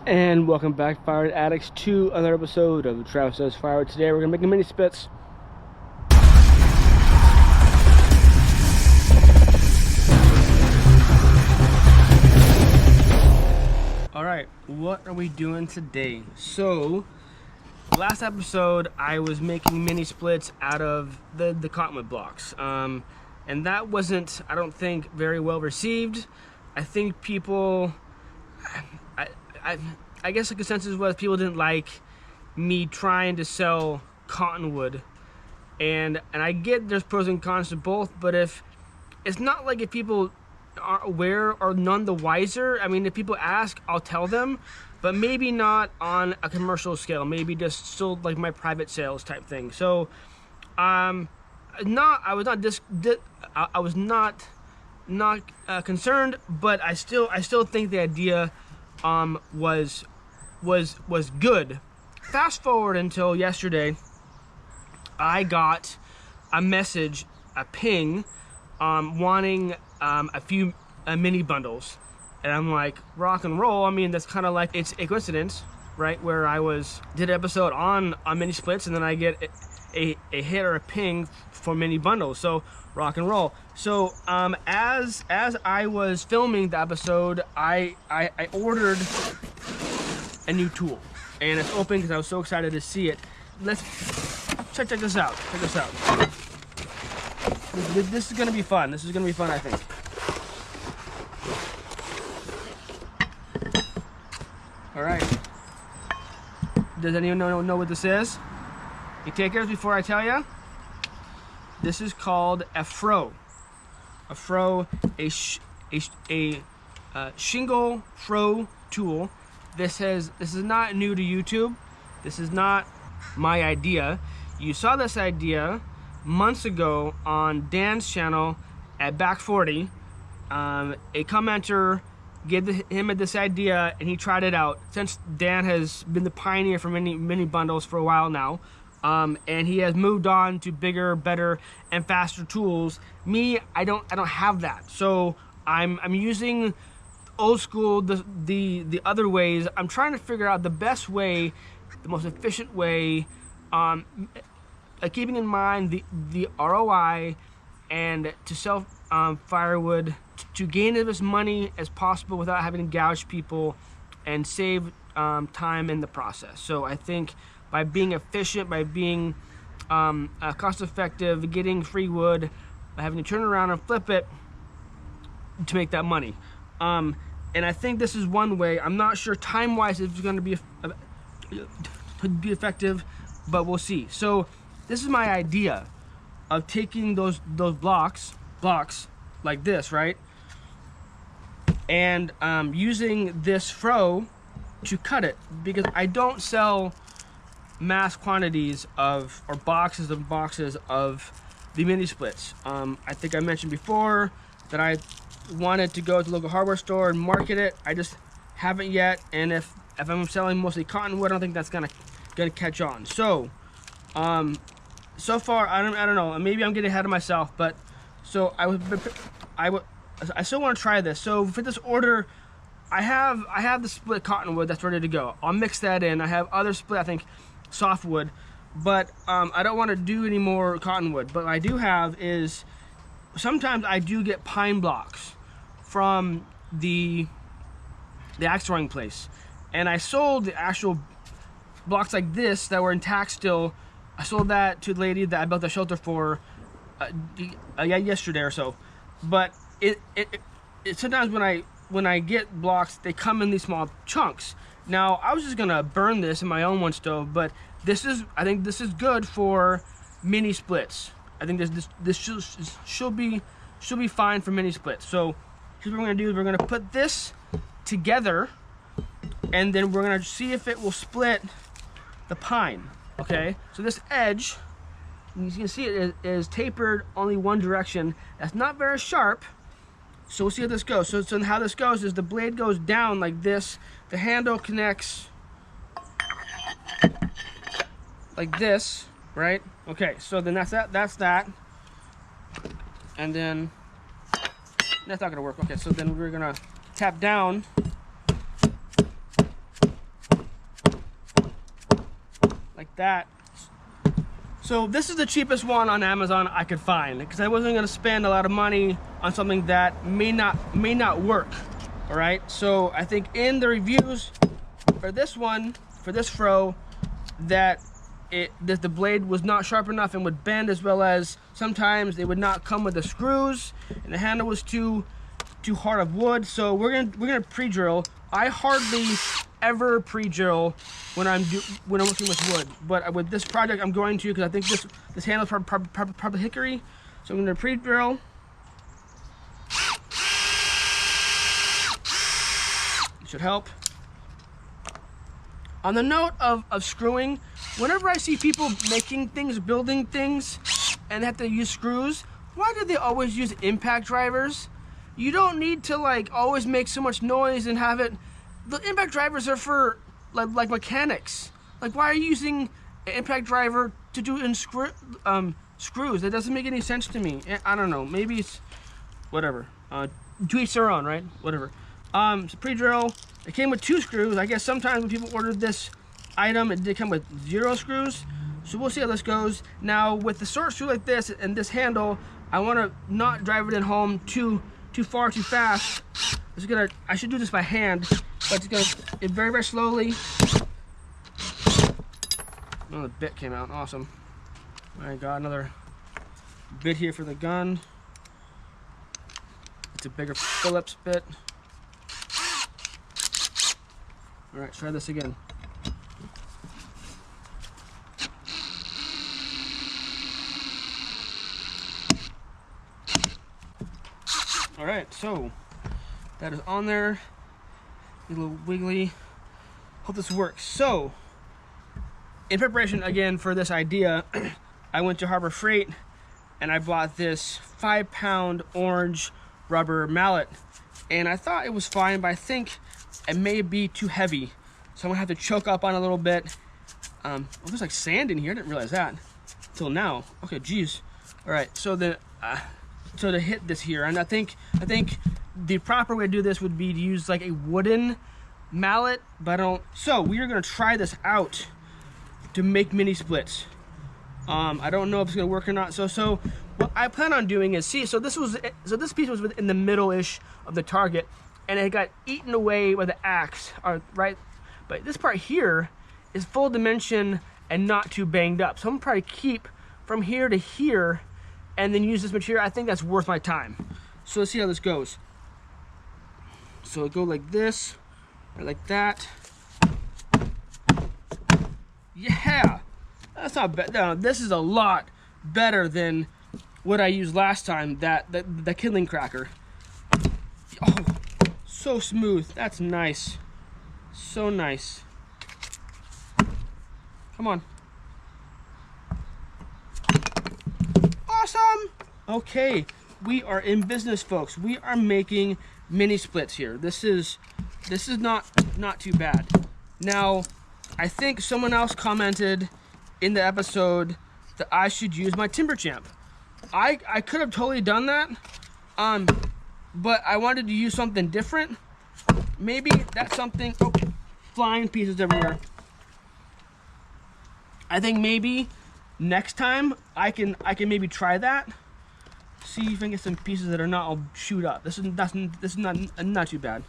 And welcome back, Firewood Addicts, to another episode of Travis Does Firewood. Today we're going to make a mini splits. Alright, what are we doing today? So, last episode I was making mini splits out of the cottonwood blocks. And that wasn't, I don't think, very well received. I think people... I guess the consensus was people didn't like me trying to sell cottonwood, and I get there's pros and cons to both, but if it's not like if people are aware or none the wiser. I mean, if people ask, I'll tell them, but maybe not on a commercial scale, maybe just still like my private sales type thing. So I was not concerned, but I still think the idea was good. Fast forward until yesterday, I got a message, a ping, wanting a few mini bundles, and I'm like, rock and roll. I mean, that's kind of like, it's a coincidence, right? Where I did an episode on mini splits, and then I get a hit or a ping for mini bundles. So rock and roll. So as I was filming the episode, I ordered a new tool, and it's open because I was so excited to see it. Let's check this out. Check this out. This is gonna be fun. This is gonna be fun, I think. All right. Does anyone know what this is? You take care before I tell you. This is called a frow. A frow, a shingle frow tool. This is not new to YouTube. This is not my idea. You saw this idea months ago on Dan's channel at Back 40. A commenter gave him this idea, and he tried it out. Since Dan has been the pioneer for mini bundles for a while now, and he has moved on to bigger, better, and faster tools. Me, I don't have that. So I'm using old school, the other ways. I'm trying to figure out the best way, the most efficient way, keeping in mind the ROI, and to sell firewood to gain as much money as possible without having to gouge people and save time in the process. So I think by being efficient, by being cost effective, getting free wood, by having to turn around and flip it to make that money. And I think this is one way. I'm not sure time-wise if it's going to be effective, but we'll see. So this is my idea of taking those blocks like this, right? And using this frow to cut it, because I don't sell mass quantities of, or boxes and boxes of the mini splits. I think I mentioned before that I wanted to go to the local hardware store and market it. I just haven't yet, and if I'm selling mostly cottonwood, I don't think that's gonna catch on. So so far I don't know, maybe I'm getting ahead of myself, but so I still want to try this. So for this order, I have the split cottonwood that's ready to go. I'll mix that in. I have other split, I think, softwood, but I don't want to do any more cottonwood. But what I do have is, sometimes I do get pine blocks from the axe throwing place, and I sold the actual blocks like this that were intact still. I sold that to the lady that I built the shelter for yesterday or so. But it sometimes when I get blocks, they come in these small chunks. Now I was just gonna burn this in my own one stove, but I think this is good for mini splits. I think this should be fine for mini splits. So here's what we're gonna do: is we're gonna put this together, and then we're gonna see if it will split the pine. Okay, so this edge, you can see it is tapered only one direction. That's not very sharp. So we'll see how this goes. So how this goes is the blade goes down like this. The handle connects like this, right? Okay, so then that's that. And then that's not gonna work. Okay, so then we're gonna tap down that. So this is the cheapest one on Amazon I could find, because I wasn't going to spend a lot of money on something that may not work. All right, so I think in the reviews for this one, for this frow, that the blade was not sharp enough and would bend, as well as sometimes they would not come with the screws, and the handle was too hard of wood. So we're gonna pre-drill. I hardly ever pre-drill when I'm working with wood, but with this project I'm going to, because I think this handle is probably hickory. So I'm gonna pre-drill. It should help. On the note of screwing, whenever I see people making things, building things, and they have to use screws, why do they always use impact drivers? You don't need to like always make so much noise and have it. The impact drivers are for like mechanics. Like, why are you using an impact driver to do in screws? That doesn't make any sense to me. I don't know. Maybe it's whatever. To each their own, right? Whatever. So pre-drill. It came with 2 screws. I guess sometimes when people ordered this item, it did come with 0 screws. So we'll see how this goes. Now with the short screw like this and this handle, I want to not drive it in home too far, too fast. I should do this by hand, but it's gonna very, very slowly. Oh, the bit came out, awesome. I got another bit here for the gun. It's a bigger Phillips bit. All right, try this again. All right, so that is on there. A little wiggly. Hope this works. So, in preparation again for this idea, I went to Harbor Freight and I bought this 5-pound orange rubber mallet. And I thought it was fine, but I think it may be too heavy. So I'm gonna have to choke up on it a little bit. Oh, there's like sand in here. I didn't realize that until now. Okay, geez. All right, so so to hit this here, and I think the proper way to do this would be to use like a wooden mallet, but I don't. So we are gonna try this out to make mini splits. I don't know if it's gonna work or not. So what I plan on doing is, so this piece was in the middle-ish of the target, and it got eaten away by the axe, right? But this part here is full dimension and not too banged up. So I'm gonna probably keep from here to here and then use this material. I think that's worth my time. So let's see how this goes. So it'll go like this, or like that. Yeah, that's not bad. No, this is a lot better than what I used last time, the kindling cracker. Oh, so smooth. That's nice. So nice. Come on. Awesome. Okay, we are in business, folks. We are making mini splits here. This is not too bad. Now, I think someone else commented in the episode that I should use my Timber Champ. I could have totally done that, but I wanted to use something different. Maybe that's something. Oh, flying pieces everywhere. I think maybe next time I can maybe try that. See if I can get some pieces that are not all chewed up. This is not too bad.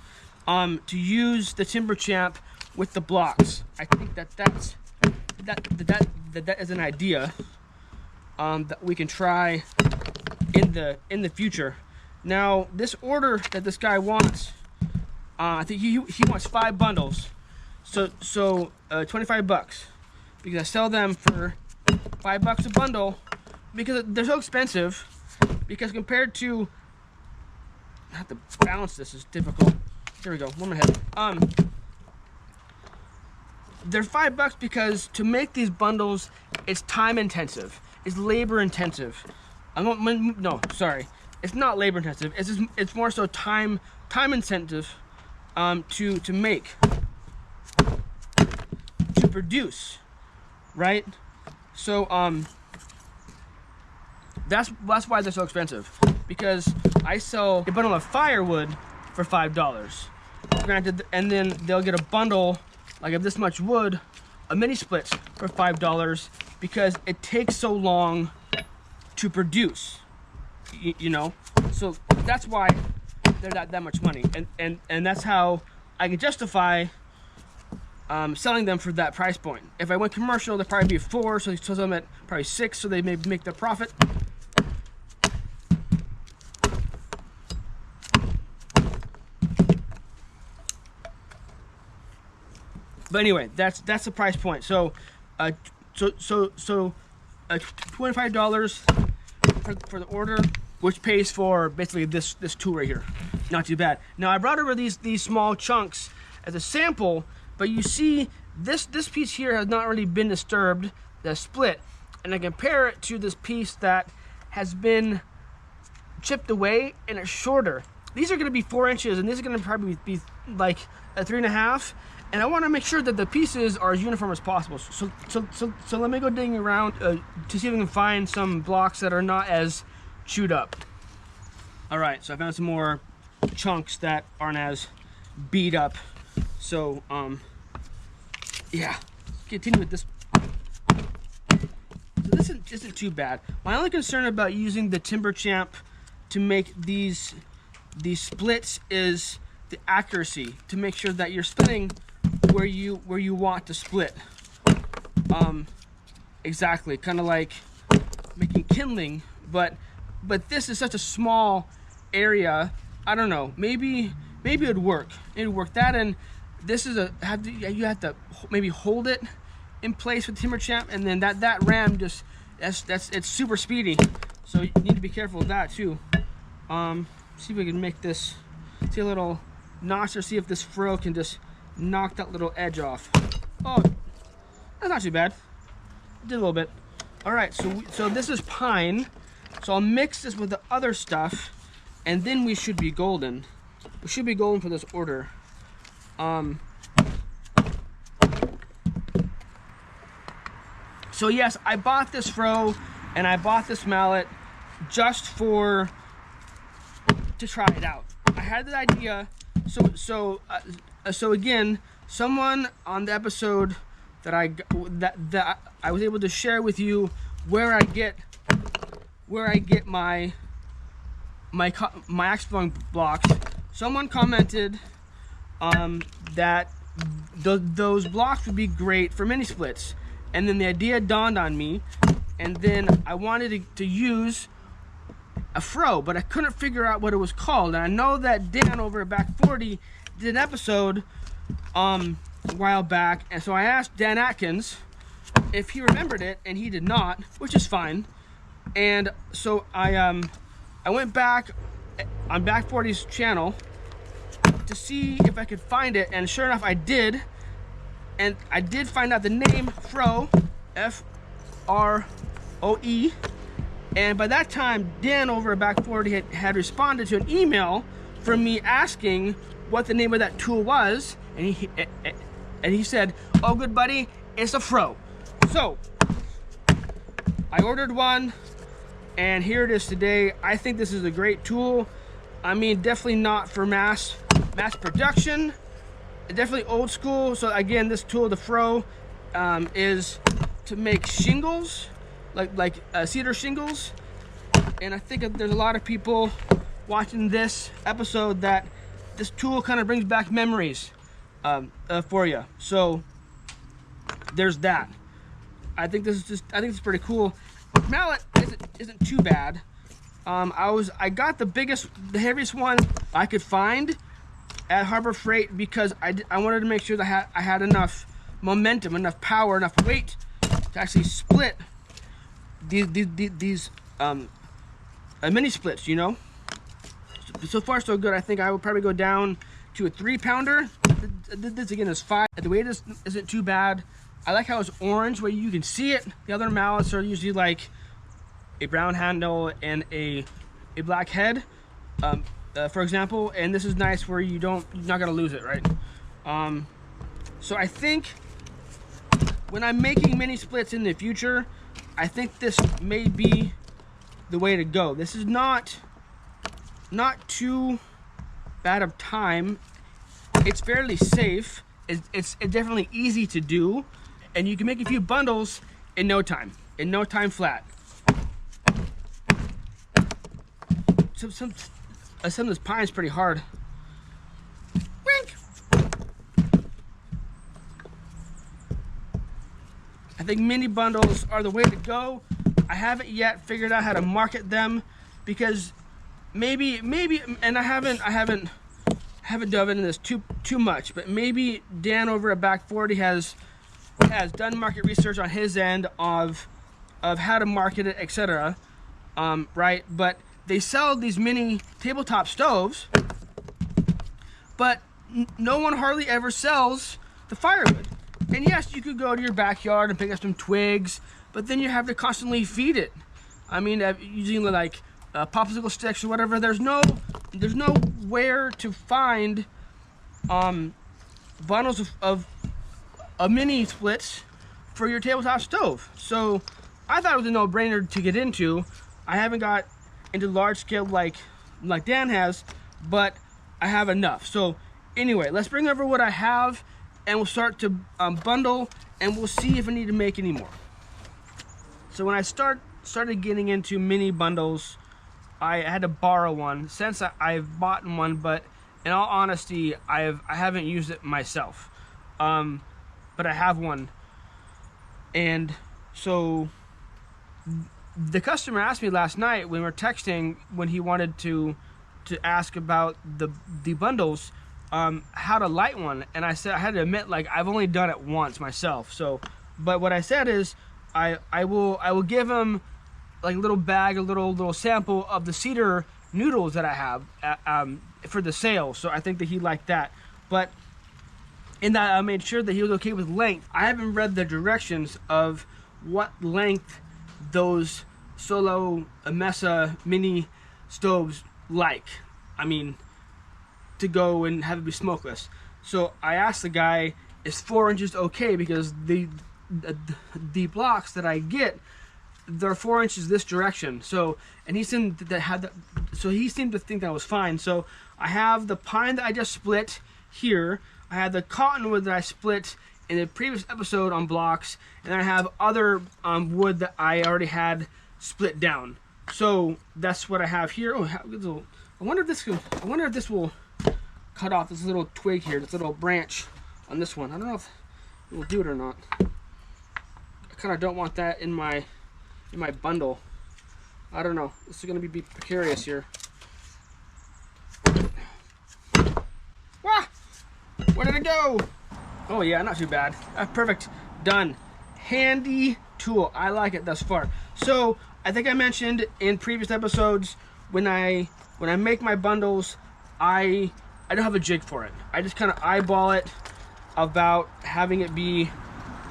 To use the Timber Champ with the blocks. I think that is an idea that we can try in the future. Now, this order that this guy wants, I think he wants 5 bundles, so 25 bucks, because I sell them for $5 a bundle because they're so expensive. Because compared to, I have to balance this, is difficult. Here we go, one more head. They're $5 because to make these bundles, it's time intensive, it's labor intensive. No, sorry, it's not labor intensive. It's more so time incentive to make, to produce, right? So that's why they're so expensive, because I sell a bundle of firewood for $5, granted, and then they'll get a bundle like of this much wood a mini splits for $5 because it takes so long to produce, you know? So that's why they're that much money. And that's how I can justify selling them for that price point. If I went commercial, they'd probably be 4, so they sell them at probably 6, so they may make their profit. But anyway, that's the price point. So, $25 for the order, which pays for basically this tool right here. Not too bad. Now I brought over these small chunks as a sample, but you see this piece here has not really been disturbed, the split, and I compare it to this piece that has been chipped away and it's shorter. These are going to be 4 inches, and this is going to probably be like a 3.5. And I want to make sure that the pieces are as uniform as possible. So let me go digging around to see if we can find some blocks that are not as chewed up. All right, so I found some more chunks that aren't as beat up. So yeah, continue with this. So this isn't too bad. My only concern about using the Timber Champ to make these splits is the accuracy, to make sure that you're splitting where you want to split. Exactly, kind of like making kindling, but this is such a small area. I don't know, maybe it'd work. It'd work. That, and this is you have to maybe hold it in place with Timber Champ, and then that ram just it's super speedy, so you need to be careful of that too. See if we can make this, see a little notch, or see if this frow can just knock that little edge off. Oh, that's not too bad. Did a little bit. All right, so this is pine. So I'll mix this with the other stuff, and then we should be golden. We should be golden for this order. So yes, I bought this frow and I bought this mallet just to try it out. I had the idea. So again, someone on the episode that I was able to share with you where I get my axe throwing blocks. Someone commented that those blocks would be great for mini splits, and then the idea dawned on me, and then I wanted to use a frow, but I couldn't figure out what it was called. And I know that Dan over at Back 40 did an episode a while back, and so I asked Dan Atkins if he remembered it, and he did not, which is fine. And so I went back on Back 40's channel to see if I could find it, and sure enough I did, and I did find out the name frow, F-R-O-E. And by that time, Dan over at Back 40 had responded to an email from me asking what the name of that tool was, and he said, "Oh, good buddy, it's a frow." So I ordered one, and here it is today. I think this is a great tool. I mean, definitely not for mass production. Definitely old school. So again, this tool, the frow, is to make shingles, like cedar shingles. And I think there's a lot of people watching this episode that this tool kind of brings back memories for you. So there's that. I think this is pretty cool. Mallet isn't too bad. I got the heaviest one I could find at Harbor Freight because I wanted to make sure that I had enough momentum, enough power, enough weight to actually split these mini splits, you know. So far so good. I think I would probably go down to a 3-pounder. This again is 5. The weight isn't too bad. I like how it's orange where you can see it. The other mallets are usually like a brown handle and a black head, for example, and this is nice where you're not gonna lose it, right? So I think when I'm making mini splits in the future, I think this may be the way to go. This is not too bad of time. It's fairly safe. It's definitely easy to do. and you can make a few bundles in no time flat. Some of this pine is pretty hard. Wink. I think mini bundles are the way to go. I haven't yet figured out how to market them, because maybe, and I haven't dove into this too much, but maybe Dan over at Back 40 has done market research on his end of how to market it, etc. Right? But they sell these mini tabletop stoves, but no one hardly ever sells the firewood. And yes, you could go to your backyard and pick up some twigs, but then you have to constantly feed it. I mean, using like popsicle sticks or whatever. There's nowhere to find bundles of mini splits for your tabletop stove. So I thought it was a no-brainer to get into. I haven't got into large scale like Dan has, but I have enough. So anyway, let's bring over what I have, and we'll start to bundle, and we'll see if I need to make any more. So when I started getting into mini bundles, I had to borrow one. Since I've bought one, but in all honesty, I haven't used it myself. But I have one, and so the customer asked me last night when we were texting, when he wanted to ask about the bundles, how to light one, and I said I had to admit, like, I've only done it once myself. So, but what I said is I will give him like a little bag, a little sample of the cedar noodles that I have for the sale. So I think that he liked that. But in that, I made sure that he was okay with length. I haven't read the directions of what length those Solo Mesa mini stoves like. I mean, to go and have it be smokeless. So I asked the guy, is 4 inches okay? Because the blocks that I get, they're 4 inches this direction. So, and he seemed to have that, so he seemed to think that was fine. So I have the pine that I just split here. I have the cottonwood that I split in the previous episode on blocks, and I have other wood that I already had split down. So that's what I have here. Oh, I wonder if this will cut off this little twig here, this little branch on this one. I don't know if it will do it or not. I kind of don't want that in my bundle. I don't know. This is going to be precarious here. Wah! Where did it go? Oh yeah, not too bad. Perfect. Done. Handy tool. I like it thus far. So I think I mentioned in previous episodes, when I make my bundles, I don't have a jig for it. I just kind of eyeball it about having it be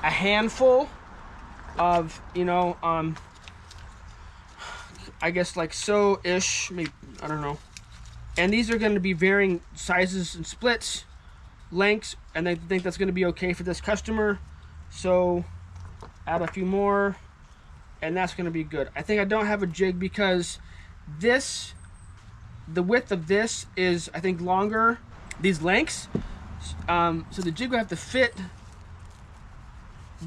a handful of, I guess like so-ish, maybe, I don't know. And these are going to be varying sizes and splits, lengths, and I think that's going to be okay for this customer. So add a few more, and that's going to be good. I think I don't have a jig because the width of this is, I think, longer, these lengths. So the jig would have to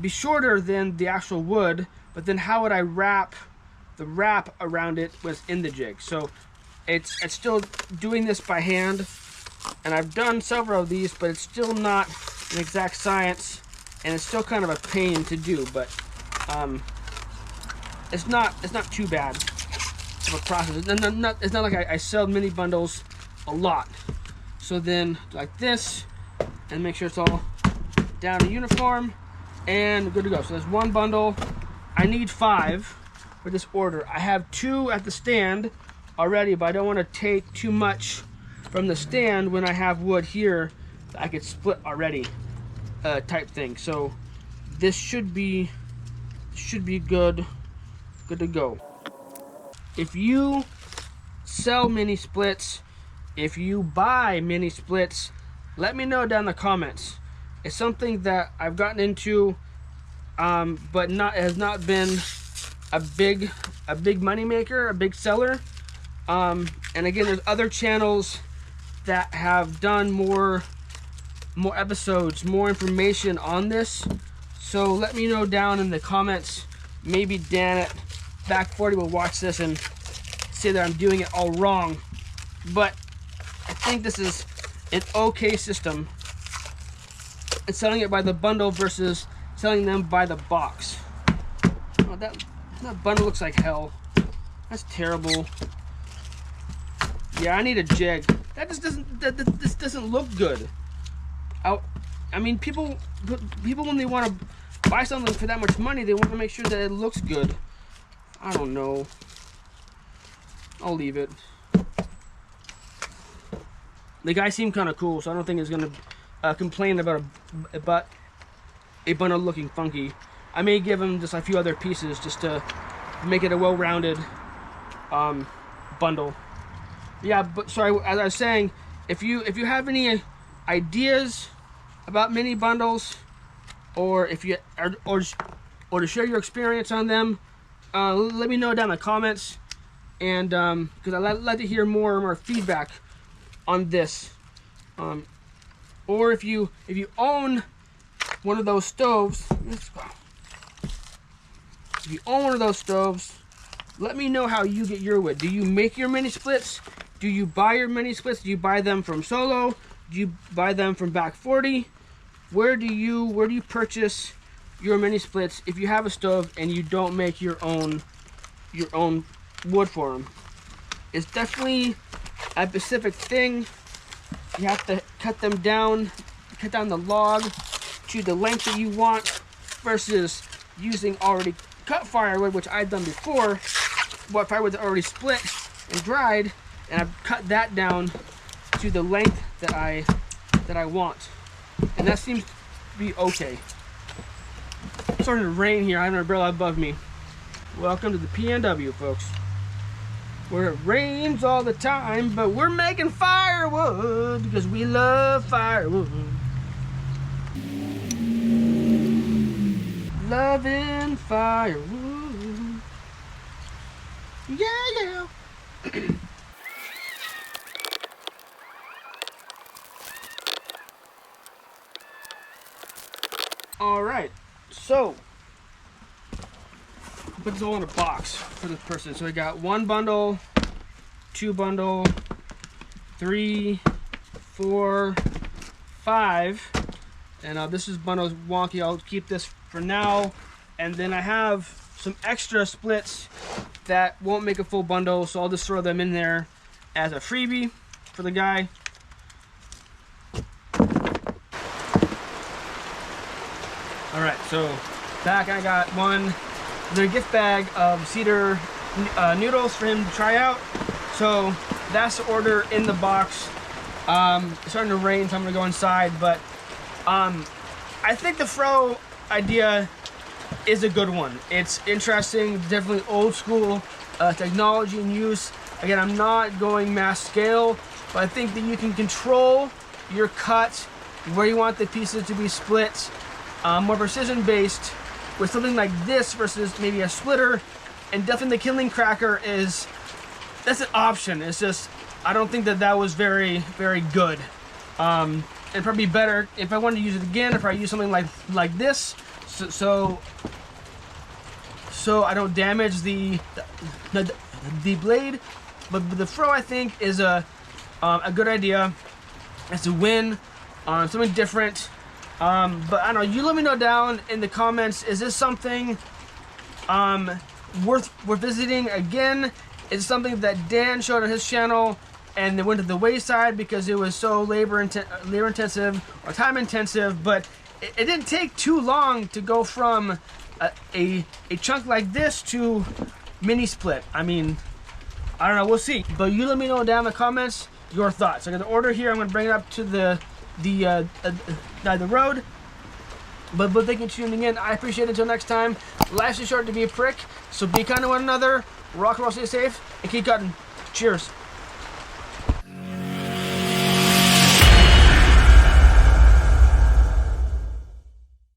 be shorter than the actual wood, but then how would I wrap the wrap around it within the jig? So it's still doing this by hand, and I've done several of these, but it's still not an exact science, and it's still kind of a pain to do, but it's not too bad of a process. It's not like I sell mini bundles a lot. So then like this, and make sure it's all down to uniform and good to go. So there's one bundle. I need 5 for this order. I have 2 at the stand already, but I don't want to take too much from the stand when I have wood here that I could split already, type thing. So this should be good to go. If you sell mini splits, if you buy mini splits, let me know down in the comments. It's something that I've gotten into, but has not been a big money maker, a big seller. And again, there's other channels that have done more episodes, more information on this. So let me know down in the comments. Maybe Dan at Back 40 will watch this and say that I'm doing it all wrong. But I think this is an okay system. It's selling it by the bundle versus selling them by the box. Oh, that bundle looks like hell. That's terrible. Yeah, I need a jig. That just doesn't. This doesn't look good. I mean, people when they want to buy something for that much money, they want to make sure that it looks good. I don't know. I'll leave it. The guy seemed kind of cool, so I don't think he's gonna complain about a bundle looking funky. I may give him just a few other pieces just to make it a well-rounded bundle. Yeah, but sorry, as I was saying, if you have any ideas about mini bundles, or if you or to share your experience on them, let me know down in the comments, and because I'd like to hear more feedback on this. Or if you own one of those stoves, if you own one of those stoves, let me know how you get your wood. Do you make your mini splits? Do you buy your mini splits? Do you buy them from Solo? Do you buy them from Back 40? Where do you purchase your mini splits if you have a stove and you don't make your own wood for them? It's definitely a specific thing. You have to cut them down, cut down the log to the length that you want, versus using already cut firewood, which I've done before. But firewood's already split and dried, and I've cut that down to the length that I want, and that seems to be okay. It's starting to rain here. I have an umbrella above me. Welcome to the PNW, folks, where it rains all the time, but we're making firewood because we love firewood. Loving firewood. Yeah, yeah. All right, so I'll put this all in a box for this person. So I got 1 bundle, 2 bundle, 3, 4, 5, and this is bundle's wonky. I'll keep this for now, and then I have some extra splits that won't make a full bundle, so I'll just throw them in there as a freebie for the guy. All right, so back I got the gift bag of cedar noodles for him to try out. So that's the order in the box. It's starting to rain, so I'm gonna go inside, but I think the frow idea is a good one. It's interesting, definitely old school technology and use. Again, I'm not going mass scale, but I think that you can control your cut, where you want the pieces to be split, more precision based with something like this versus maybe a splitter. And definitely the kindling cracker that's an option. It's just, I don't think that was very good. It'd probably be better if I wanted to use it again, if I use something like this, so I don't damage the blade. But the frow, I think, is a good idea. It's a win, something different. But I don't know, you let me know down in the comments, is this something worth visiting again? Is it something that Dan showed on his channel and it went to the wayside because it was so labor intensive or time intensive? But it didn't take too long to go from a chunk like this to mini split. I mean, I don't know, we'll see. But you let me know down in the comments your thoughts. I got the order here. I'm gonna bring it up to the road. But thank you for tuning in. I appreciate it. Until next time, life's too short to be a prick, so be kind to one another, rock and roll, stay safe, and keep cutting. Cheers.